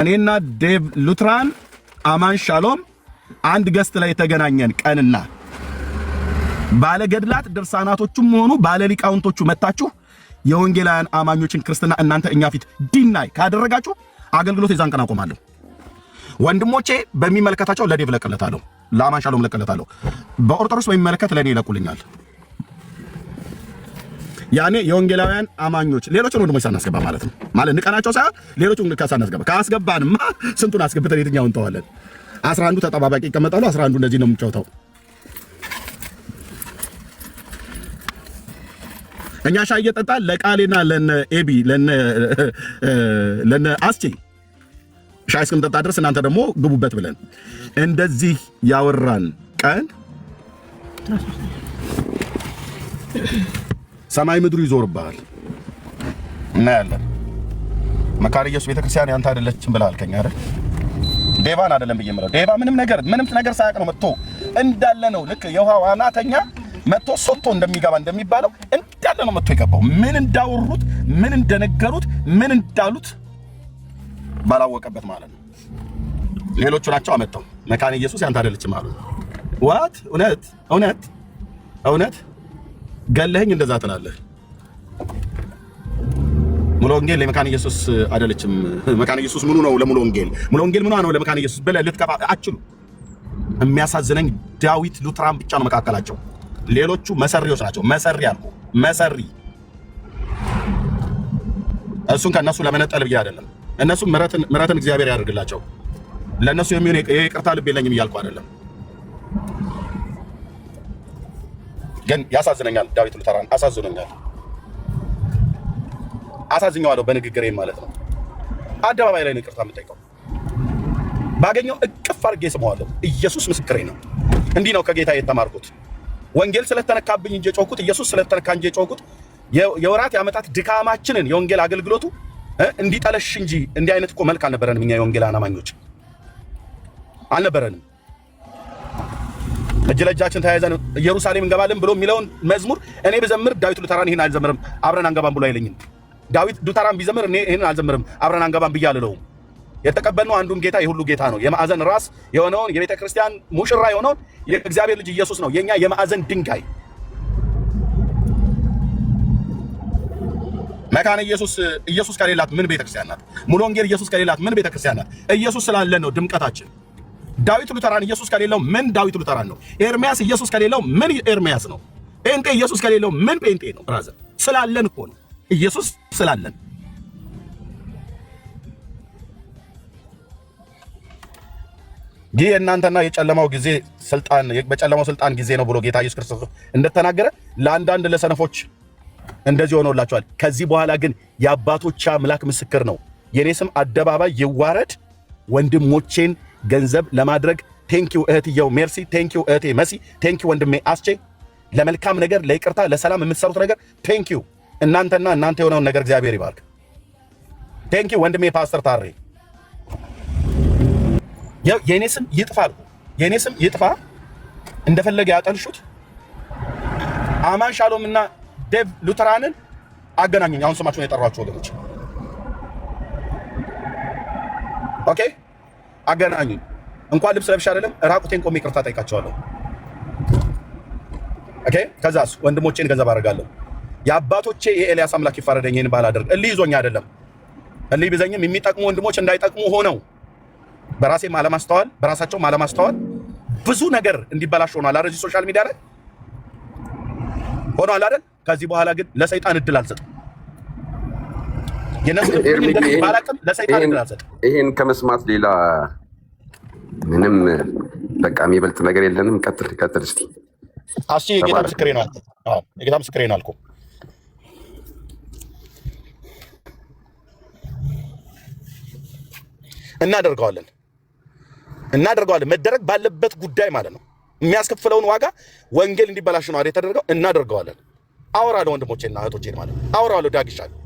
እኔና ዴቭ ሉትራን አማን ሻሎም አንድ ገስት ላይ የተገናኘን ቀንና ባለ ገድላት ድርሳናቶቹም ሆኑ ባለ ሊቃውንቶቹ መጣችሁ የወንጌላውያን አማኞችን ክርስትና እናንተ እኛ ፊት ዲናይ ካደረጋችሁ አገልግሎት የዛን ቀን አቆማለሁ። ወንድሞቼ በሚመለከታቸው ለዴቭ ለቀለታለሁ፣ ለአማን ሻሎም ለቀለታለሁ። በኦርቶዶክስ በሚመለከት ለኔ ይለቁልኛል። ያኔ የወንጌላውያን አማኞች ሌሎችን ወንድሞች ሳናስገባ ማለት ነው። ማለት ንቀናቸው ሳይሆን ሌሎችን ሳናስገባ ካስገባንማ ስንቱን አስገብተን የትኛውን እንተዋለን? 11 ተጠባባቂ ይቀመጣሉ። 11 እንደዚህ ነው የምንጫወተው። እኛ ሻይ እየጠጣን ለቃሌና ለነ ኤቢ ለነ አስቼ ሻይ እስክንጠጣ ድረስ እናንተ ደግሞ ግቡበት ብለን እንደዚህ ያወራን ቀን ሰማይ ምድሩ ይዞርባል እና ያለን መካነ ኢየሱስ ቤተክርስቲያን ያንተ አይደለችም ብለሃል ከኛ አይደል? ዴቫን አይደለም ብየምረው ዴቫ ምንም ነገር ሳያቅ ነው መጥቶ እንዳለ ነው። ልክ የውሃ ዋናተኛ መጥቶ ሶቶ እንደሚገባ እንደሚባለው እንዳለ ነው መጥቶ የገባው። ምን እንዳወሩት ምን እንደነገሩት ምን እንዳሉት ባላወቀበት ማለት ነው። ሌሎቹ ናቸው አመጣው መካነ ኢየሱስ ያንተ አይደለችም አሉ። ዋት እውነት ገለኸኝ እንደዛ ትላለህ? ሙሉ ወንጌል ለመካነ ኢየሱስ አይደለችም። መካነ ኢየሱስ ምኑ ነው ለሙሉ ወንጌል? ሙሉ ወንጌል ምኑ ነው ለመካነ ኢየሱስ ብለህ ልትቀባ አችሉ። የሚያሳዝነኝ ዳዊት ሉትራን ብቻ ነው መካከላቸው። ሌሎቹ መሰሪዎች ናቸው። መሰሪ አልኩ መሰሪ። እሱን ከነሱ ለመነጠል ብዬ አይደለም። እነሱ ምሕረትን እግዚአብሔር ያደርግላቸው። ለነሱ የሚሆን የይቅርታ ልብ የለኝም እያልኩ አይደለም። ግን ያሳዝነኛል። ዳዊት ሉትራን አሳዝኛለሁ በንግግሬ ማለት ነው። አደባባይ ላይ ነው ይቅርታ የምጠይቀው። ባገኘው እቅፍ አድርጌ ስመዋለሁ። ኢየሱስ ምስክሬ ነው። እንዲህ ነው ከጌታ የተማርኩት። ወንጌል ስለተነካብኝ እንጂ ጮኩት፣ ኢየሱስ ስለተነካ እንጂ ጮኩት። የወራት ያመጣት ድካማችንን የወንጌል አገልግሎቱ እንዲጠለሽ እንጂ እንዲህ አይነት እኮ መልክ አልነበረንም። እኛ የወንጌል አማኞች አልነበረንም። እጅ ለእጃችን ተያይዘን ኢየሩሳሌም እንገባለን ብሎ የሚለውን መዝሙር እኔ ብዘምር ዳዊት ሉትራን ይሄን አልዘምርም አብረን አንገባም ብሎ አይለኝም። ዳዊት ሉትራን ቢዘምር እኔ ይሄን አልዘምርም አብረን አንገባም ብያለሁ። የተቀበልነው አንዱን ጌታ የሁሉ ጌታ ነው። የማዕዘን ራስ የሆነውን የቤተ ክርስቲያን ሙሽራ የሆነውን የእግዚአብሔር ልጅ ኢየሱስ ነው የኛ የማዕዘን ድንጋይ። መካነ ኢየሱስ ከሌላት ምን ቤተክርስቲያን ናት? ሙሉ ወንጌል ኢየሱስ ከሌላት ምን ቤተክርስቲያን ናት? ኢየሱስ ስላለ ነው ድምቀታችን። ዳዊት ሉትራን ኢየሱስ ከሌለው ምን ዳዊት ሉትራን ነው? ኤርሚያስ ኢየሱስ ከሌለው ምን ኤርሚያስ ነው? ጴንጤ ኢየሱስ ከሌለው ምን ጴንጤ ነው? ብራዘር ስላለን እኮ ነው። ኢየሱስ ስላለን ይህ የእናንተና የጨለማው ጊዜ ስልጣን በጨለማው ስልጣን ጊዜ ነው ብሎ ጌታ ኢየሱስ ክርስቶስ እንደተናገረ ለአንዳንድ ለሰነፎች እንደዚህ ሆኖላቸዋል። ከዚህ በኋላ ግን የአባቶች አምላክ ምስክር ነው፣ የኔ ስም አደባባይ ይዋረድ። ወንድሞቼን ገንዘብ ለማድረግ ቴንኪው እህትየው ሜርሲ፣ ቴንኪው እህቴ መሲ፣ ቴንኪው ወንድሜ አስቼ፣ ለመልካም ነገር ለይቅርታ ለሰላም የምትሰሩት ነገር ቴንኪው። እናንተና እናንተ የሆነውን ነገር እግዚአብሔር ይባርክ። ቴንኪው ወንድሜ ፓስተር ታሬ። የኔ ስም ይጥፋ አልኩ። የኔ ስም ይጥፋ እንደፈለገ ያጠልሹት። አማን ሻሎም እና ዴቭ ሉትራንን አገናኙኝ። አሁን ስማቸውን የጠሯቸው ወገኖች ኦኬ አገናኙኝ። እንኳን ልብስ ለብሻ አይደለም ራቁቴን ቆሜ ይቅርታ ጠይቃቸዋለሁ። ኦኬ ከዛስ ወንድሞቼን ገንዘብ አደርጋለሁ። የአባቶቼ የኤልያስ አምላክ ይፋረደኝ። ይሄን ባላደርግ እልህ ይዞኝ አይደለም። እልህ ቢዘኝም የሚጠቅሙ ወንድሞች እንዳይጠቅሙ ሆነው በራሴም አለማስተዋል በራሳቸውም አለማስተዋል ብዙ ነገር እንዲበላሽ ሆኗል። አረጂ ሶሻል ሚዲያ ላይ ሆኗል አይደል? ከዚህ በኋላ ግን ለሰይጣን እድል አልሰጥም። ለሰይጣን እድል አልሰጥም። ይሄን ከመስማት ሌላ ምንም በቃ የሚበልጥ ነገር የለንም። ቀጥል እስቲ። አሺ የጌታ ምስክሬ ነው። አዎ የጌታ ምስክሬ ነው አልኩ። እናደርገዋለን መደረግ ባለበት ጉዳይ ማለት ነው። የሚያስከፍለውን ዋጋ ወንጌል እንዲበላሽ ነው አይደል የተደረገው። እናደርገዋለን። አወራለሁ ወንድሞቼና እህቶቼን ማለት ነው። አወራለሁ ዳግሻለሁ።